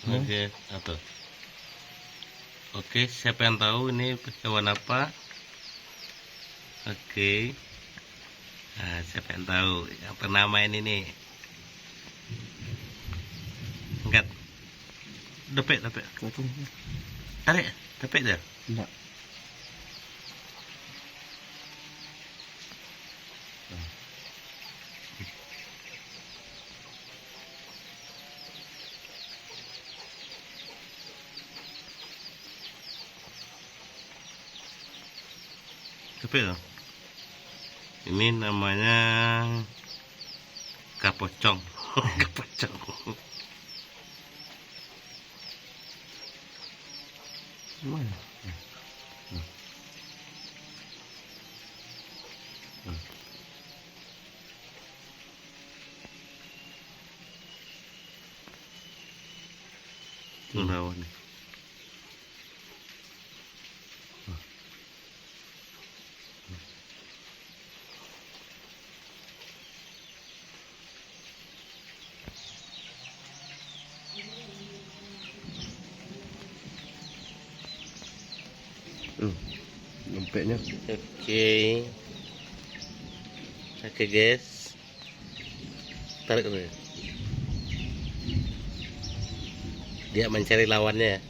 Oke, satu. Oke, siapa yang tahu ini hewan apa? Oke. Nah, siapa yang tahu? Apa nama ini nih? Angkat. Depek. Tarik, depek dah. Enggak. Depek dah. Ini namanya kapocong. Kapocong. Mana? Cendawan nih. Dompetnya. Oke guys, tarik dulu. Dia mencari lawannya.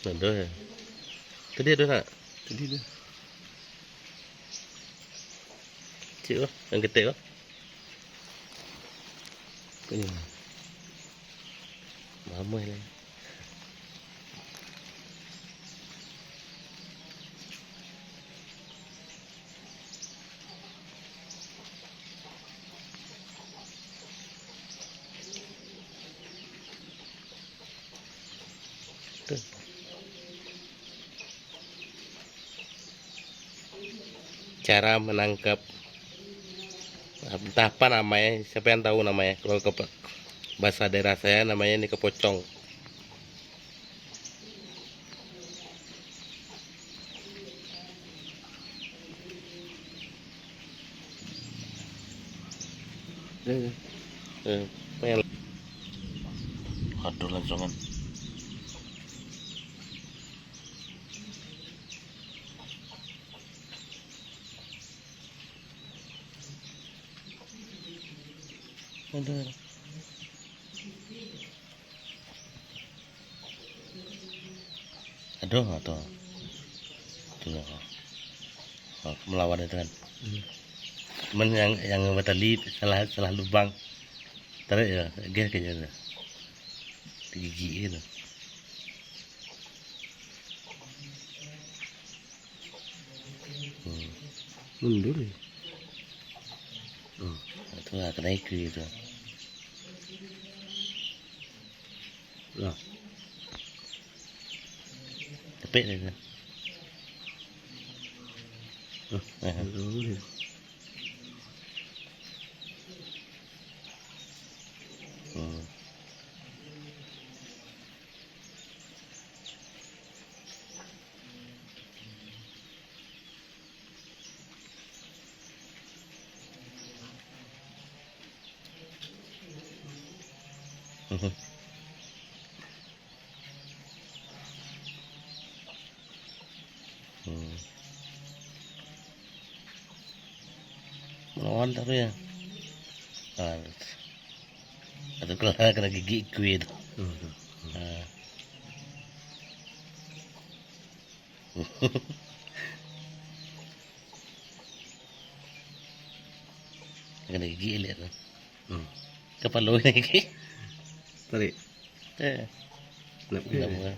Aduh ya. Tadi ada nak? Tadi dia. Cik lah, yang gede lah. Ini. Lama ini. Tuh. Cara menangkap, entah apa namanya, siapa yang tahu namanya? Kalau ke bahasa daerah saya namanya ini kepocong. Pengen. Aduh langsungan. Aduh. Aduh. Tuh. Oh, melawan itu kan. Cuman yang tadi salah lubang. Tarik ya, dia kayaknya di gigi itu. Mundur ya. Itu lah kena ikut itu. Lah. Tepik itu. Dulu dia. Melawan tapi ya. Atau kalau kena gigi kuit. Kena gigi lihat. Kepala ini gigi. Tarik. Nak Kenapa?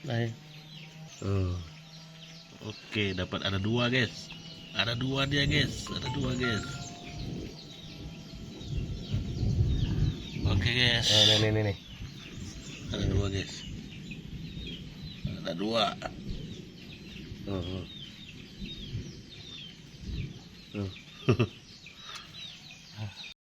Baik. Oke, dapat ada dua guys. Ada dua dia guys. Oke guys. Nih. Ada dua guys. Ada dua. Oh.